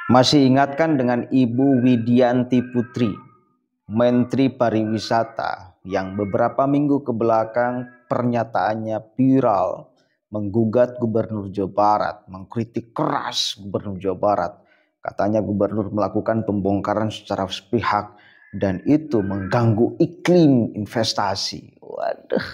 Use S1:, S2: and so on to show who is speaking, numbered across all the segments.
S1: Masih ingatkan dengan Ibu Widianti Putri, Menteri Pariwisata, yang beberapa minggu ke belakang pernyataannya viral, menggugat Gubernur Jawa Barat, mengkritik keras Gubernur Jawa Barat. Katanya gubernur melakukan pembongkaran secara sepihak dan itu mengganggu iklim investasi. Waduh,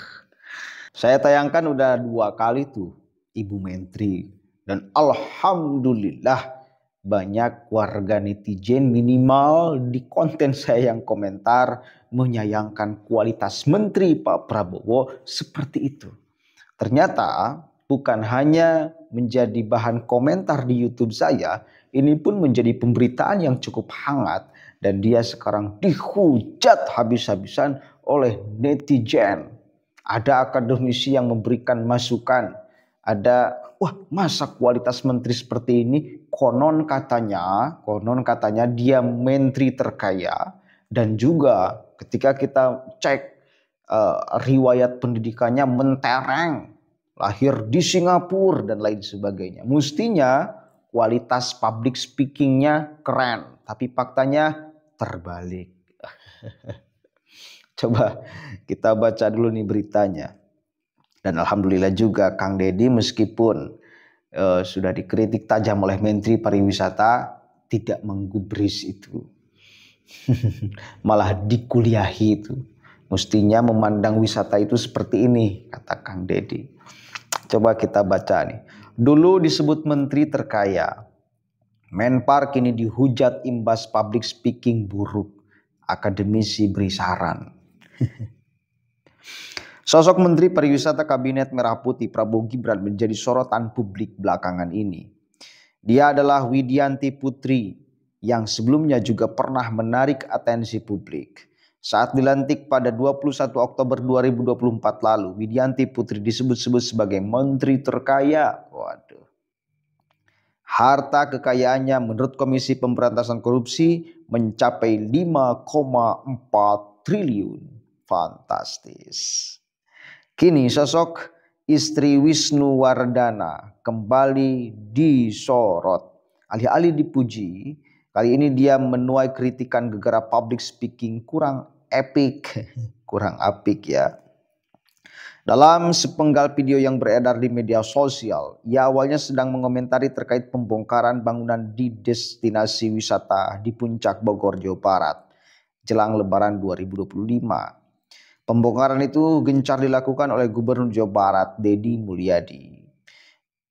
S1: saya tayangkan udah 2 kali tuh Ibu Menteri, dan alhamdulillah banyak warga netizen minimal di konten saya yang komentar menyayangkan kualitas Menteri Pak Prabowo seperti itu. Ternyata bukan hanya menjadi bahan komentar di YouTube saya, ini pun menjadi pemberitaan yang cukup hangat dan dia sekarang dihujat habis-habisan oleh netizen. Ada akademisi yang memberikan masukan, ada masa kualitas menteri seperti ini, konon katanya dia menteri terkaya, dan juga ketika kita cek riwayat pendidikannya mentereng, lahir di Singapura dan lain sebagainya. Mestinya kualitas public speakingnya keren, tapi faktanya terbalik. Coba kita baca dulu nih beritanya. Dan alhamdulillah juga Kang Deddy meskipun sudah dikritik tajam oleh Menteri Pariwisata tidak menggubris itu. Malah dikuliahi itu. Mestinya memandang wisata itu seperti ini, kata Kang Deddy. Coba kita baca nih. Dulu disebut menteri terkaya, Menpar kini dihujat imbas public speaking buruk. Akademisi beri saran. Sosok Menteri Pariwisata Kabinet Merah Putih Prabowo Gibran menjadi sorotan publik belakangan ini. Dia adalah Widianti Putri yang sebelumnya juga pernah menarik atensi publik. Saat dilantik pada 21 Oktober 2024 lalu, Widianti Putri disebut-sebut sebagai menteri terkaya. Waduh. Harta kekayaannya menurut Komisi Pemberantasan Korupsi mencapai 5,4 triliun. Fantastis. Kini sosok istri Wisnuwardana kembali disorot. Alih-alih dipuji, kali ini dia menuai kritikan gegara public speaking kurang apik ya. Dalam sepenggal video yang beredar di media sosial, ia awalnya sedang mengomentari terkait pembongkaran bangunan di destinasi wisata di Puncak Bogor, Jawa Barat, jelang Lebaran 2025. Pembongkaran itu gencar dilakukan oleh Gubernur Jawa Barat, Deddy Mulyadi.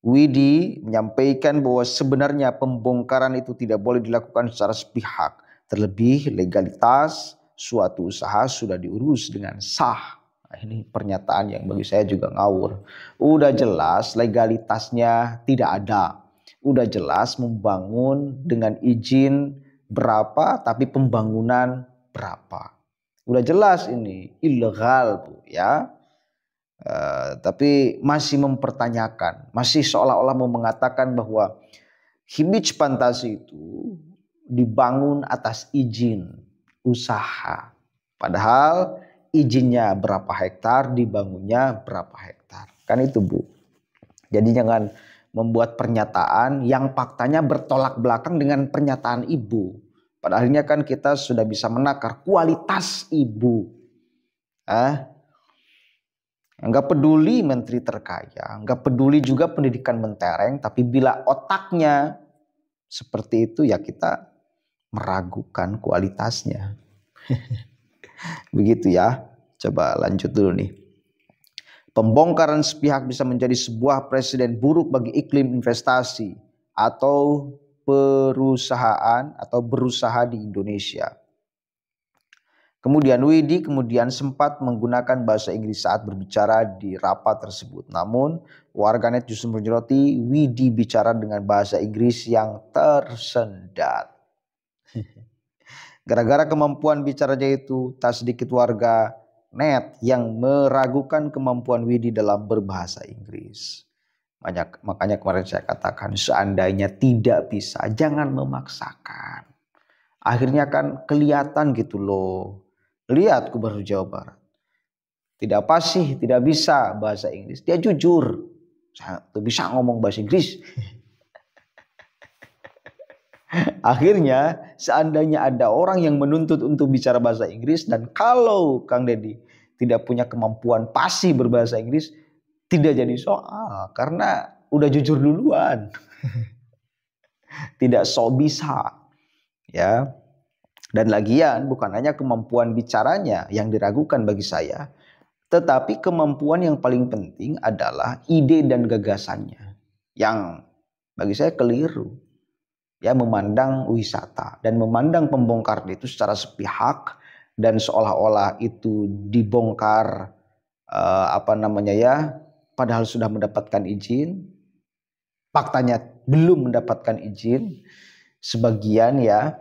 S1: Widi menyampaikan bahwa sebenarnya pembongkaran itu tidak boleh dilakukan secara sepihak, terlebih legalitas suatu usaha sudah diurus dengan sah. Nah, ini pernyataan yang bagi saya juga ngawur. Udah jelas legalitasnya tidak ada. Udah jelas membangun dengan izin berapa tapi pembangunan berapa. Udah jelas ini ilegal Bu ya. Tapi masih mempertanyakan, masih seolah-olah mau mengatakan bahwa Hibich Pantasi itu dibangun atas izin usaha. Padahal izinnya berapa hektar, dibangunnya berapa hektar. Kan itu Bu. Jadi jangan membuat pernyataan yang faktanya bertolak belakang dengan pernyataan Ibu. Pada akhirnya kan kita sudah bisa menakar kualitas Ibu. Enggak peduli menteri terkaya, enggak peduli juga pendidikan mentereng, tapi bila otaknya seperti itu ya kita meragukan kualitasnya. Begitu ya. Coba lanjut dulu nih. Pembongkaran sepihak bisa menjadi sebuah presiden buruk bagi iklim investasi atau perusahaan atau berusaha di Indonesia. Kemudian Widi sempat menggunakan bahasa Inggris saat berbicara di rapat tersebut. Namun warganet justru menyoroti Widi bicara dengan bahasa Inggris yang tersendat. Gara-gara kemampuan bicaranya itu, tak sedikit warga net yang meragukan kemampuan Widi dalam berbahasa Inggris. Makanya kemarin saya katakan seandainya tidak bisa, jangan memaksakan. Akhirnya kan kelihatan gitu loh. Lihat Gubernur Jawa Barat. Tidak fasih, tidak bisa bahasa Inggris. Dia jujur. Saya tuh bisa ngomong bahasa Inggris. Akhirnya seandainya ada orang yang menuntut untuk bicara bahasa Inggris, dan kalau Kang Deddy tidak punya kemampuan fasih berbahasa Inggris, tidak jadi soal karena udah jujur duluan. Tidak sok bisa, ya. Dan lagian bukan hanya kemampuan bicaranya yang diragukan bagi saya, tetapi kemampuan yang paling penting adalah ide dan gagasannya yang bagi saya keliru. Ya, memandang wisata dan memandang pembongkaran itu secara sepihak dan seolah-olah itu dibongkar padahal sudah mendapatkan izin, faktanya belum mendapatkan izin sebagian, ya.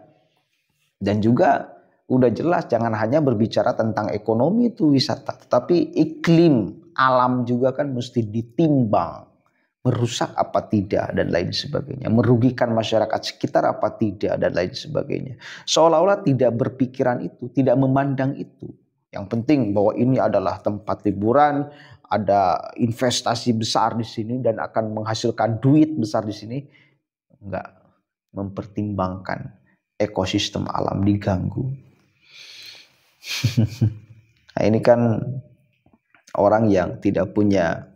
S1: Dan juga udah jelas jangan hanya berbicara tentang ekonomi itu wisata, tetapi iklim alam juga kan mesti ditimbang. Merusak apa tidak dan lain sebagainya, merugikan masyarakat sekitar apa tidak dan lain sebagainya. Seolah-olah tidak berpikiran itu, tidak memandang itu. Yang penting bahwa ini adalah tempat liburan, ada investasi besar di sini dan akan menghasilkan duit besar di sini. Enggak mempertimbangkan ekosistem alam diganggu. Nah, ini kan orang yang tidak punya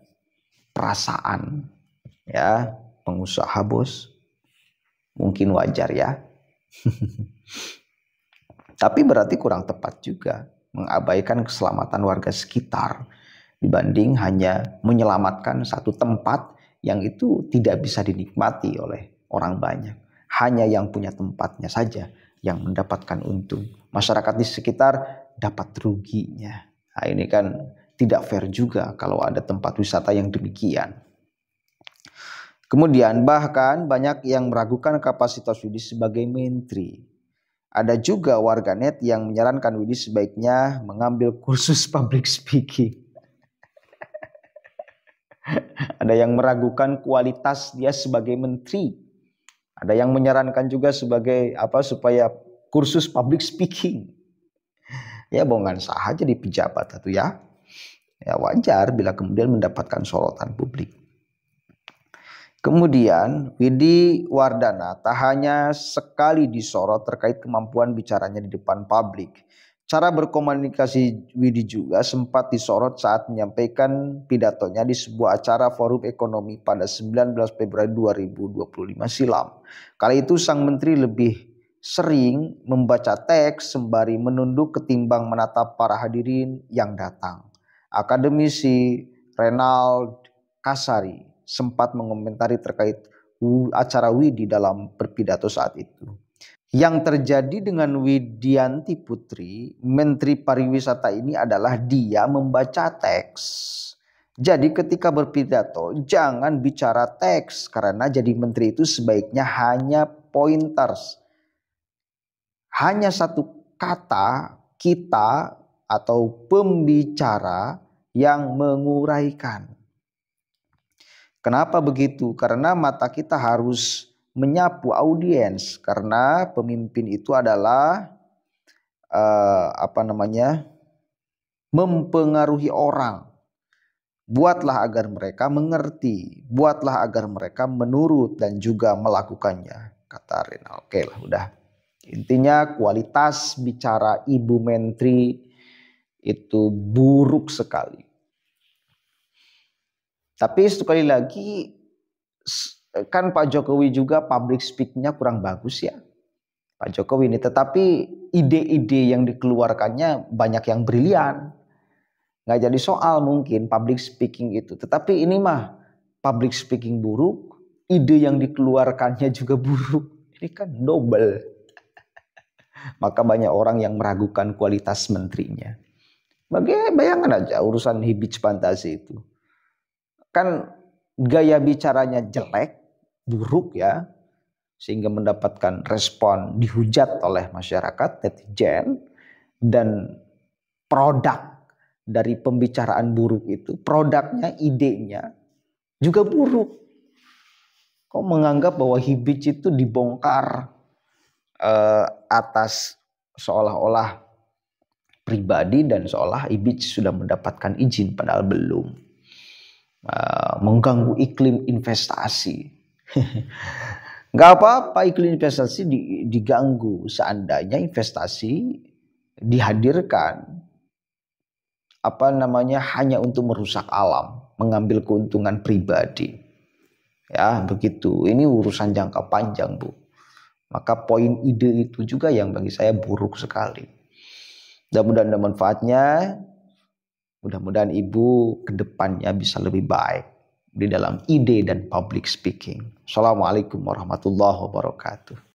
S1: perasaan, ya, pengusaha bos, mungkin wajar ya. Tapi berarti kurang tepat juga mengabaikan keselamatan warga sekitar dibanding hanya menyelamatkan satu tempat yang itu tidak bisa dinikmati oleh orang banyak. Hanya yang punya tempatnya saja yang mendapatkan untung. Masyarakat di sekitar dapat ruginya. Nah, ini kan tidak fair juga kalau ada tempat wisata yang demikian. Kemudian bahkan banyak yang meragukan kapasitas Widi sebagai menteri. Ada juga warganet yang menyarankan Widi sebaiknya mengambil kursus public speaking. Ada yang meragukan kualitas dia sebagai menteri. Ada yang menyarankan juga supaya kursus public speaking. Ya bongan sah aja di pejabat itu ya. Ya wajar bila kemudian mendapatkan sorotan publik. Kemudian Widi Wardana tak hanya sekali disorot terkait kemampuan bicaranya di depan publik. Cara berkomunikasi Widi juga sempat disorot saat menyampaikan pidatonya di sebuah acara forum ekonomi pada 19 Februari 2025 silam. Kali itu sang menteri lebih sering membaca teks sembari menunduk ketimbang menatap para hadirin yang datang. Akademisi Renald Kasari sempat mengomentari terkait acara Widi dalam berpidato saat itu. Yang terjadi dengan Widianti Putri, Menteri Pariwisata ini adalah dia membaca teks. Jadi ketika berpidato jangan bicara teks, karena jadi menteri itu sebaiknya hanya pointers. Hanya satu kata kita atau pembicara yang menguraikan. Kenapa begitu? Karena mata kita harus menyapu audiens, karena pemimpin itu adalah mempengaruhi orang. Buatlah agar mereka mengerti, buatlah agar mereka menurut dan juga melakukannya, kata Renal. Oke lah, udah. Intinya kualitas bicara Ibu Menteri itu buruk sekali. Tapi sekali lagi kan Pak Jokowi juga public speakingnya kurang bagus ya. Pak Jokowi ini, tetapi ide-ide yang dikeluarkannya banyak yang brilian. Nggak jadi soal mungkin public speaking itu. Tetapi ini mah public speaking buruk, ide yang dikeluarkannya juga buruk. Ini kan double. Maka banyak orang yang meragukan kualitas menterinya. Bayangkan aja urusan hibits fantasi itu. Kan gaya bicaranya jelek, buruk ya, sehingga mendapatkan respon dihujat oleh masyarakat, netizen, dan produk dari pembicaraan buruk itu, produknya, idenya juga buruk. Kok menganggap bahwa hibits itu dibongkar atas seolah-olah pribadi dan seolah hibits sudah mendapatkan izin padahal belum. Mengganggu iklim investasi. Nggak apa-apa iklim investasi diganggu seandainya investasi dihadirkan hanya untuk merusak alam, mengambil keuntungan pribadi. Ya, begitu. Ini urusan jangka panjang, Bu. Maka poin ide itu juga yang bagi saya buruk sekali. Mudah-mudahan ada manfaatnya. Mudah-mudahan Ibu ke depannya bisa lebih baik di dalam ide dan public speaking. Assalamualaikum warahmatullahi wabarakatuh.